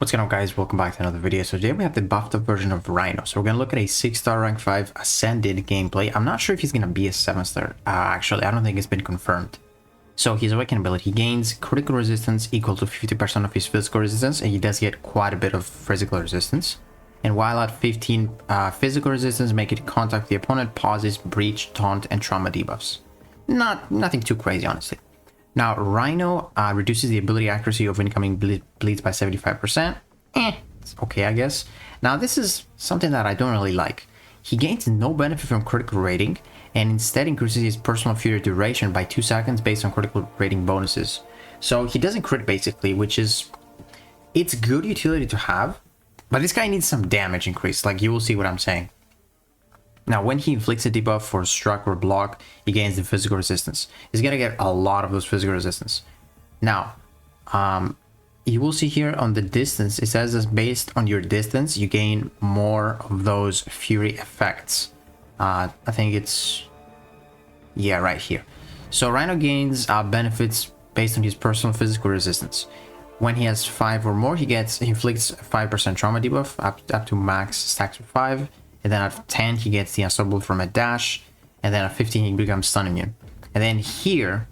What's going on, guys? Welcome back to another video. So today we have the buffed up version of Rhino. So we're going to look at a 6-star rank 5 ascended gameplay. I'm not sure if he's going to be a 7-star. Actually, I don't think it's been confirmed. So his awakened ability, he gains critical resistance equal to 50% of his physical resistance, and he does get quite a bit of physical resistance. And while at 15 physical resistance, making contact with the opponent, pauses, breach, taunt, and trauma debuffs. Nothing too crazy, honestly. Now, Rhino reduces the ability accuracy of incoming bleeds by 75%. It's okay, I guess. Now, this is something that I don't really like. He gains no benefit from critical rating, and instead increases his personal fury duration by 2 seconds based on critical rating bonuses. So he doesn't crit, basically, which is... it's good utility to have, but this guy needs some damage increase, like you will see what I'm saying. Now, when he inflicts a debuff for struck or block, he gains the physical resistance. He's gonna get a lot of those physical resistance. Now, you will see here on the distance, it says that based on your distance, you gain more of those fury effects. I think it's... yeah, right here. So Rhino gains benefits based on his personal physical resistance. When he has 5 or more, he inflicts 5% trauma debuff up to max stacks of 5. And then at 10, he gets the unstoppable from a dash. And then at 15, he becomes stun immune. And then here,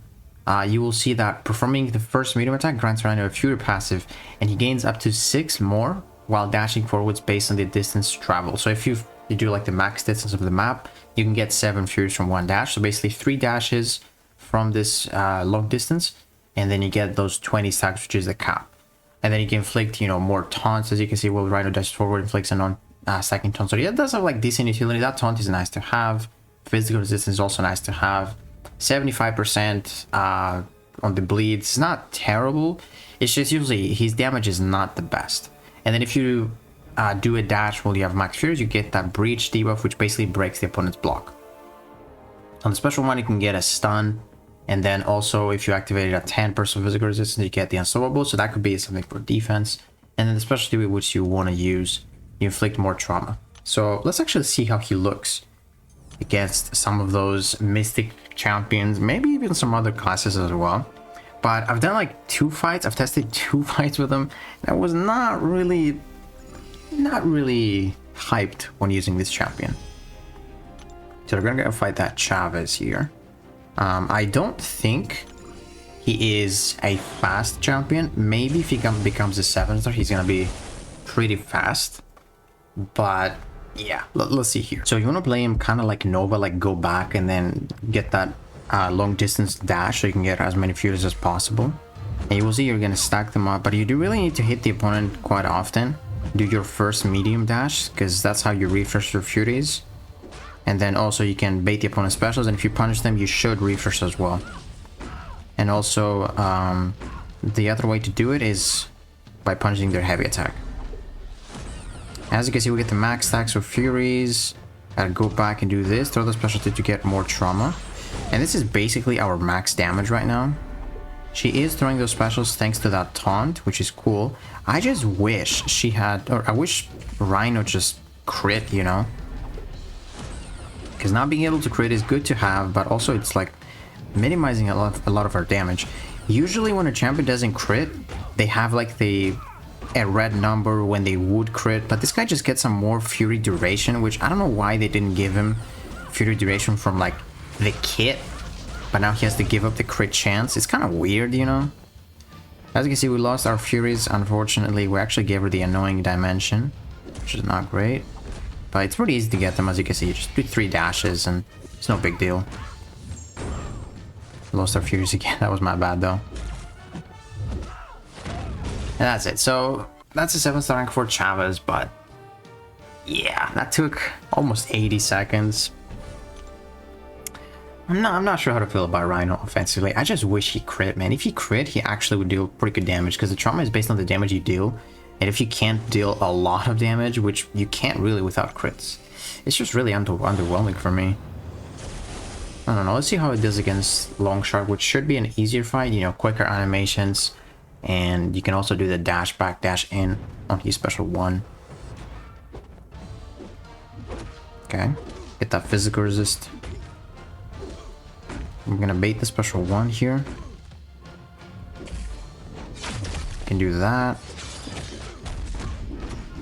you will see that performing the first medium attack grants Rhino a fury passive. And he gains up to 6 more while dashing forwards based on the distance traveled. So if you do like the max distance of the map, you can get 7 furies from 1 dash. So basically 3 dashes from this long distance. And then you get those 20 stacks, which is the cap. And then you can inflict, more taunts. As you can see, while Rhino dashes forward, inflicts a non-stacking taunt. So yeah, it does have like decent utility. That taunt is nice to have. Physical resistance is also nice to have. 75% on the bleeds. It's not terrible. It's just usually his damage is not the best. And then if you do a dash while you have max furies, you get that breach debuff, which basically breaks the opponent's block. On the special one, you can get a stun. And then also, if you activate it at 10% physical resistance, you get the unstoppable. So that could be something for defense. And then the specialty which you want to use, you inflict more trauma. So let's actually see how he looks against some of those mystic champions, maybe even some other classes as well. But I've done like 2 fights. I've tested 2 fights with him. And I was not really hyped when using this champion. So we're gonna go fight that Chavez here. I don't think he is a fast champion. Maybe if he becomes a 7-star, he's gonna be pretty fast. But yeah, let's see here. So you want to play him kind of like Nova, like go back and then get that long distance dash so you can get as many furies as possible. And you will see you're gonna stack them up, but you do really need to hit the opponent quite often. Do your first medium dash, because that's how you refresh your furies. And then also you can bait the opponent's specials, and if you punish them, you should refresh as well. And also, the other way to do it is by punishing their heavy attack. As you can see, we get the max stacks of furies. I'll go back and do this, throw the specialty to get more trauma. And this is basically our max damage right now. She is throwing those specials thanks to that taunt, which is cool. I just wish she had, or I wish Rhino just crit, Because not being able to crit is good to have, but also it's like minimizing a lot of our damage. Usually when a champion doesn't crit, they have like a red number when they would crit, but this guy just gets some more fury duration, which I don't know why they didn't give him fury duration from like the kit, but now he has to give up the crit chance. It's kind of weird, As you can see, we lost our furies, unfortunately. We actually gave her the annoying dimension, which is not great. But it's pretty easy to get them, as you can see. You just do 3 dashes and it's no big deal. Lost our furies again. That was my bad, though. And that's it. So that's a 7-star rank for Chavez, but yeah, that took almost 80 seconds. I'm not sure how to feel about Rhino offensively. I just wish he crit, man. If he crit, he actually would deal pretty good damage, because the trauma is based on the damage you deal. And if you can't deal a lot of damage, which you can't really without crits, it's just really underwhelming for me. I don't know. Let's see how it does against Longshot, which should be an easier fight. Quicker animations. And you can also do the dash back, dash in on his special one. Okay. Get that physical resist. I'm gonna bait the special one here. Can do that.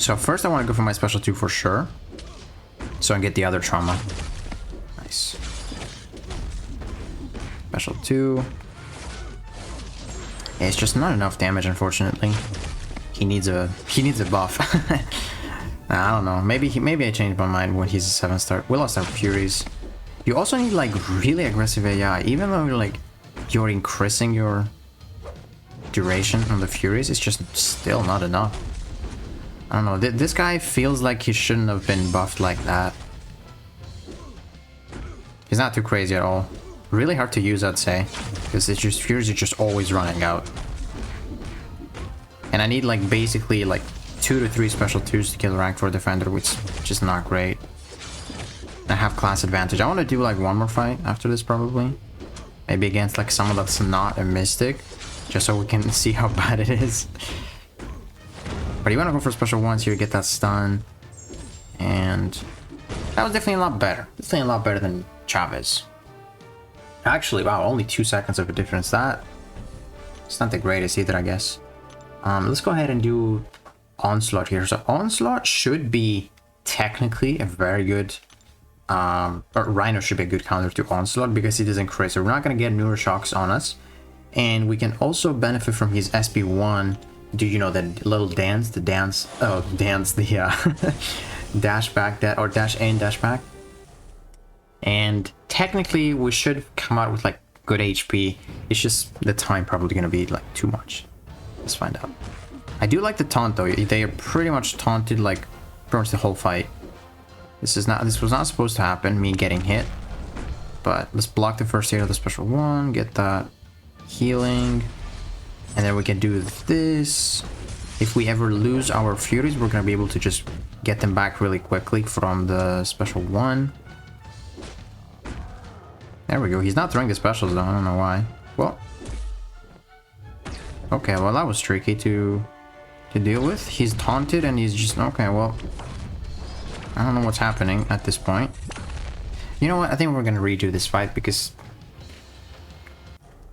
So first I want to go for my special 2 for sure. So I get the other trauma. Nice. Special 2. Yeah, it's just not enough damage, unfortunately. He needs a buff. I don't know. Maybe I changed my mind when he's a 7-star. We lost our Furies. You also need like really aggressive AI, even though you're increasing your duration on the Furies. It's just still not enough. I don't know. This guy feels like he shouldn't have been buffed like that. He's not too crazy at all. Really hard to use, I'd say, because it's just Furies are just always running out. And I need like basically like 2 to 3 special 2s to kill rank 4 defender, which is just not great. I have class advantage. I want to do like one more fight after this probably. Maybe against like someone that's not a mystic, just so we can see how bad it is. But you want to go for special 1s here, get that stun. And that was definitely a lot better. Definitely a lot better than Chavez. Actually, wow, only 2 seconds of a difference. It's not the greatest either, I guess. Let's go ahead and do Onslaught here. So Onslaught should be technically a very good, or Rhino should be a good counter to Onslaught because he doesn't crit. So we're not going to get newer shocks on us. And we can also benefit from his SP1. Do you know that little dance? The dash back, or dash in, dash back. And technically we should come out with like good HP. It's just the time probably going to be like too much. Let's find out. I do like the taunt though. They are pretty much taunted like pretty much the whole fight. This was not supposed to happen, me getting hit. But let's block the first hit of the special 1, get that healing. And then we can do this. If we ever lose our Furies, we're gonna be able to just get them back really quickly from the special 1. There we go. He's not throwing the specials though. I don't know why. Well, okay. Well, that was tricky to deal with. He's taunted and he's just okay. Well, I don't know what's happening at this point. You know what? I think we're gonna redo this fight because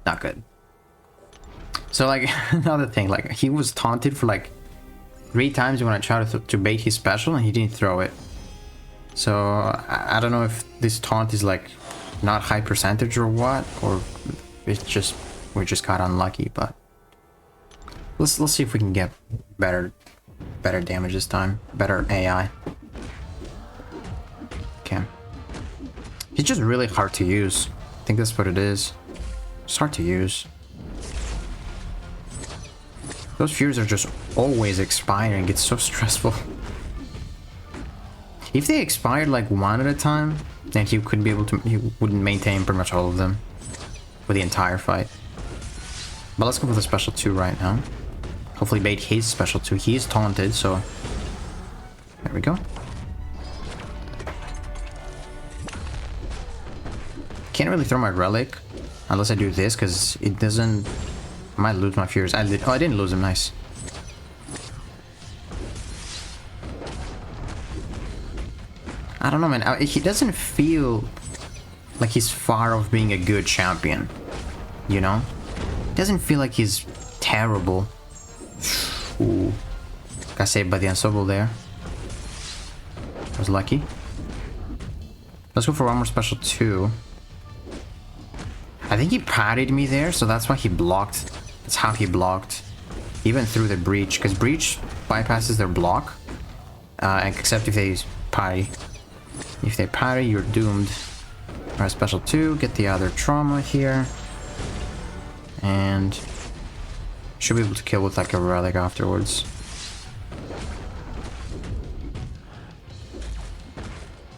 not good. So like another thing, like he was taunted for like 3 times when I tried to bait his special and he didn't throw it. So I don't know if this taunt is like not high percentage or what, or it's just we just got unlucky. But let's see if we can get better damage this time, better AI. Okay, it's just really hard to use. I think that's what it is. It's hard to use. Those Furies are just always expiring. It's so stressful. If they expired like 1 at a time, then he couldn't be able to. He wouldn't maintain pretty much all of them for the entire fight. But let's go for the special 2 right now. Hopefully bait his special 2. He is taunted, so there we go. Can't really throw my relic unless I do this because it doesn't. I might lose my Furies. I didn't lose him. Nice. I don't know, man. He doesn't feel like he's far off being a good champion. You know? It doesn't feel like he's terrible. Ooh. Got saved by the Unstoppable there. I was lucky. Let's go for one more special 2. I think he parried me there, so that's why he blocked. That's how he blocked. Even through the breach, because breach bypasses their block. Except if they parry. If they parry, you're doomed. Alright, special 2, get the other trauma here. And should be able to kill with like a relic afterwards.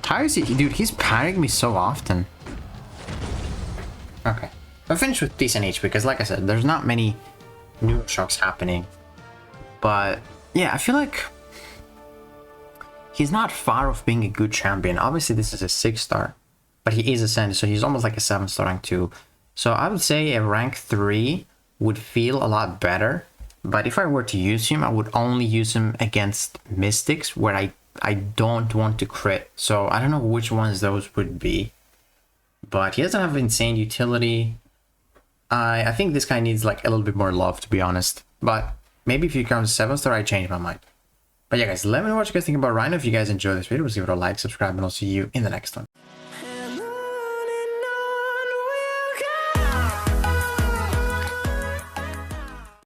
How is he? Dude, he's parrying me so often. Okay. I finished with decent HP because like I said, there's not many new shocks happening. But yeah, I feel like he's not far off being a good champion. Obviously this is a 6-star, but he is ascended, so he's almost like a 7-star rank 2. So I would say a rank 3 would feel a lot better. But if I were to use him, I would only use him against mystics where I don't want to crit. So I don't know which ones those would be. But he doesn't have insane utility. I think this guy needs like a little bit more love, to be honest. But maybe if he becomes a 7-star, I change my mind. But But yeah, guys, let me know what you guys think about Rhino. If you guys enjoyed this video, please give it a like, subscribe, and I'll see you in the next one.